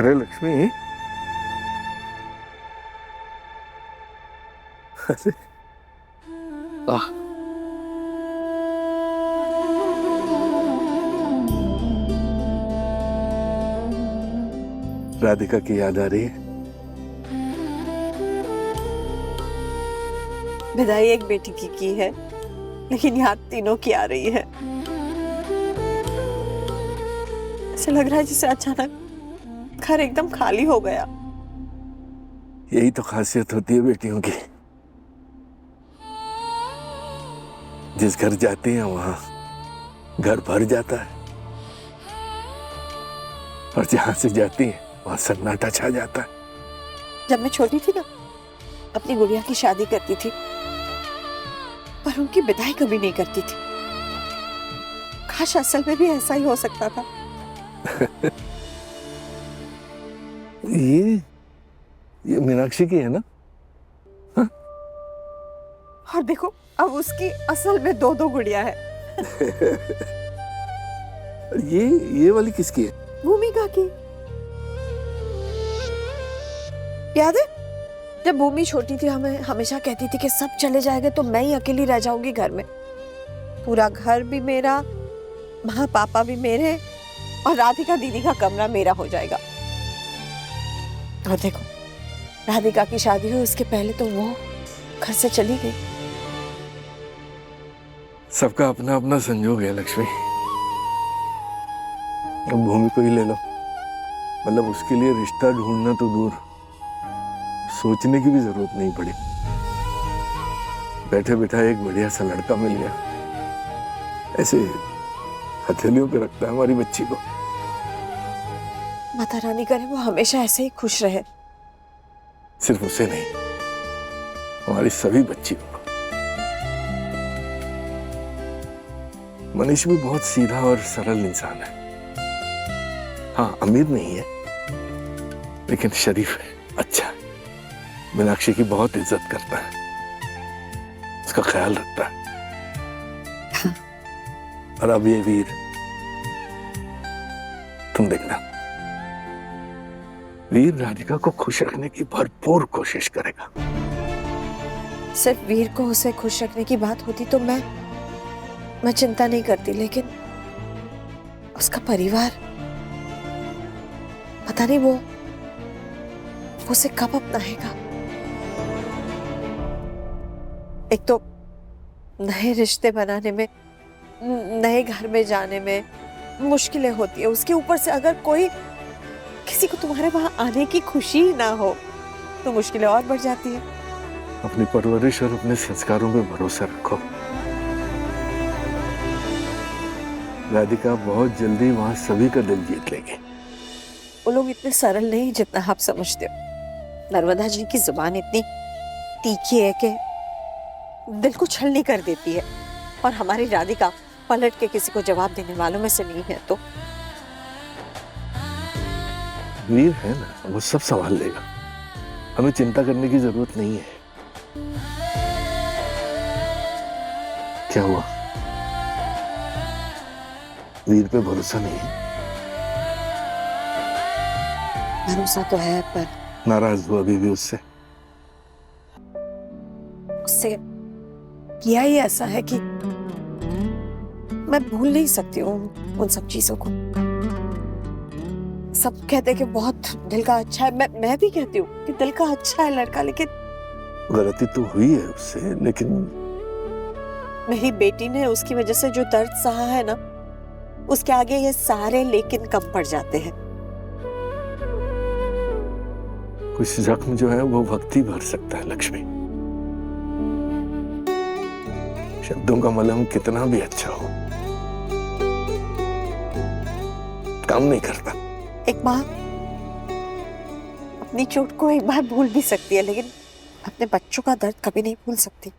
अरे लक्ष्मी, अरे आह, राधिका की याद आ रही है? विदाई एक बेटी की है, लेकिन याद तीनों की आ रही है। ऐसा लग रहा है जैसे अचानक घर एकदम खाली हो गया। यही तो खासियत होती है बेटियों की, जिस घर जाती हैं वहां घर भर जाता है, और जहां से जाती हैं वहां सन्नाटा छा जाता है। जब मैं छोटी थी ना, अपनी गुड़िया की शादी करती थी, पर उनकी विदाई कभी नहीं करती थी। काश असल में भी ऐसा ही हो सकता था। ये मीनाक्षी की है ना? हा? और देखो, अब उसकी असल में दो दो गुड़िया है। ये वाली किसकी है? भूमिका की। याद है जब भूमि छोटी थी, हमें हमेशा कहती थी कि सब चले जाएंगे तो मैं ही अकेली रह जाऊंगी घर में। पूरा घर भी मेरा, माँ पापा भी मेरे, और राधिका दीदी का कमरा मेरा हो जाएगा। और देखो, राधिका की शादी हुई उसके पहले तो वो घर से चली गई। सबका अपना अपना संजोग है लक्ष्मी। अब भूमि को ही ले लो, मतलब उसके लिए रिश्ता ढूंढना तो दूर, सोचने की भी जरूरत नहीं पड़ी। बैठे बैठा एक बढ़िया सा लड़का मिल गया, ऐसे हथेलियों पे रखता है हमारी बच्ची को। माता रानी करे वो हमेशा ऐसे ही खुश रहे। सिर्फ उसे नहीं, हमारी सभी बच्चियों को। मनीष भी बहुत सीधा और सरल इंसान है। हाँ, अमीर नहीं है, लेकिन शरीफ है, अच्छा है। मीनाक्षी की बहुत इज्जत करता है, उसका ख्याल रखता है। और अब ये वीर, तुम देखना, वीर राधिका को खुश रखने की भरपूर कोशिश करेगा। सिर्फ वीर को उसे खुश रखने की बात होती तो मैं चिंता नहीं करती, लेकिन उसका परिवार, पता नहीं वो उसे कब अपनाएगा। एक तो नए रिश्ते बनाने में, नए घर में जाने में मुश्किलें होती है, उसके ऊपर से अगर कोई किसी को तुम्हारे वहां आने की खुशी ही ना हो तो मुश्किलें और बढ़ जाती है। अपनी परवरिश और अपने संस्कारों पे भरोसा रखो। राधिका बहुत जल्दी वहां सभी का दिल जीत लेगी। वो लोग इतने सरल नहीं जितना आप समझते हो। नर्मदा जी की जुबान इतनी तीखी है कि दिल को छलनी कर देती है, और हमारी राधिका पलट के किसी को जवाब देने वालों में से नहीं है। तो वीर है ना, वो सब संभाल लेगा, हमें चिंता करने की जरूरत नहीं है। क्या हुआ? वीर पे भरोसा नहीं है? भरोसा तो है, पर नाराज हुआ अभी भी उससे? उससे किया ही ऐसा है कि मैं भूल नहीं सकती हूँ उन सब चीजों को। सब कहते हैं कि बहुत दिल का अच्छा है, मैं भी कहती हूँ कि दिल का अच्छा है लड़का, लेकिन गलती तो हुई है उससे, लेकिन मेरी बेटी ने उसकी वजह से जो दर्द सहा है ना, उसके आगे ये सारे लेकिन कम पड़ जाते हैं। कुछ जख्म जो है वो वक्त ही भर सकता है लक्ष्मी। शब्दों का मलहम कितना भी अच्छा हो, काम नहीं करता। एक माँ अपनी चोट को एक बार भूल भी सकती है, लेकिन अपने बच्चों का दर्द कभी नहीं भूल सकती।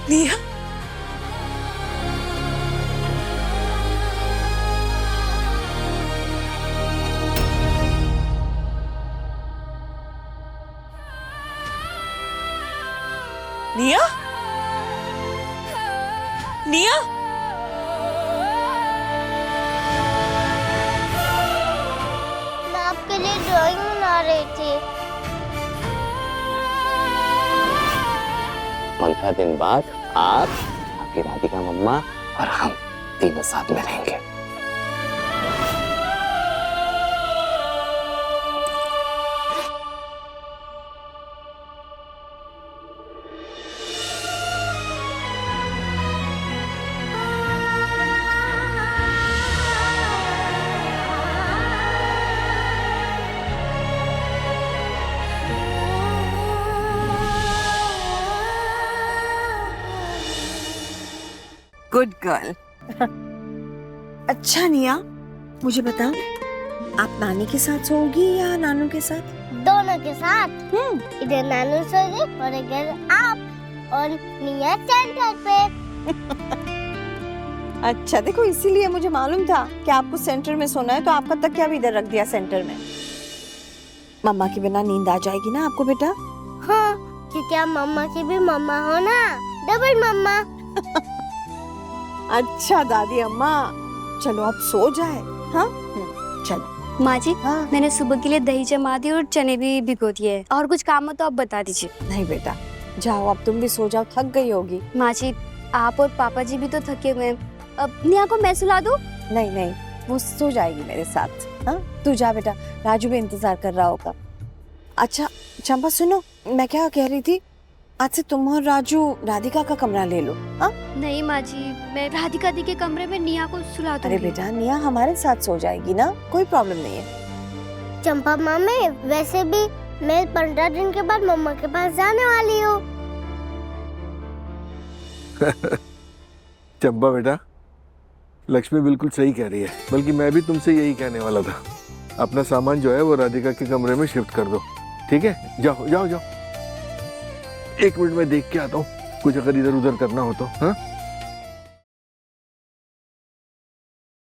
निया, निया, निया, मैं आपके लिए ड्राइंग बना रही थी। 15 दिन बाद आप, आपकी राधिका मम्मा और हम तीनों साथ में रहेंगे। Good girl. अच्छा निया, मुझे बताओ, आप नानी के साथ सोओगी या नानू के साथ? दोनों के साथ। इधर नानू सोएगी और इधर आप और निया सेंटर पे। अच्छा, देखो इसीलिए मुझे मालूम था कि आपको सेंटर में सोना है, तो आपका तकिया भी इधर रख दिया सेंटर में। मम्मा के बिना नींद आ जाएगी ना आपको बेटा? हाँ, क्योंकि आप मम्मा की भी मम्मा हो ना, डबल मम्मा। अच्छा दादी अम्मा, चलो अब सो जाए। हाँ चलो। माँ जी, हाँ। मैंने सुबह के लिए दही जमा दी और चने भी भिगो दिए हैं। और कुछ काम हो तो आप बता दीजिए। नहीं बेटा, जाओ अब तुम भी सो जाओ, थक गई होगी। माँ जी, आप और पापा जी भी तो थके हुए हैं। अब निया को मैं सुला दूं? नहीं नहीं, वो सो जाएगी मेरे साथ। हाँ तू जा बेटा, राजू भी इंतजार कर रहा होगा। अच्छा चंपा सुनो, मैं क्या कह रही थी, आज से तुम और राजू राधिका का कमरा ले लो। हाँ नहीं माँ जी, मैं राधिका दी के कमरे में निया को सुला दूंगी। अरे बेटा, निया हमारे साथ सो जाएगी ना, कोई प्रॉब्लम नहीं है। चंपा मामी, वैसे भी मैं 15 दिन के बाद मम्मा के पास जाने वाली हूँ। चंपा बेटा, लक्ष्मी बिल्कुल सही कह रही है, बल्कि मैं भी तुमसे यही कहने वाला था। अपना सामान जो है वो राधिका के कमरे में शिफ्ट कर दो, ठीक है? जाओ जाओ जाओ, 1 मिनट में देख के आता हूँ, कुछ अगर इधर उधर करना हो तो। हाँ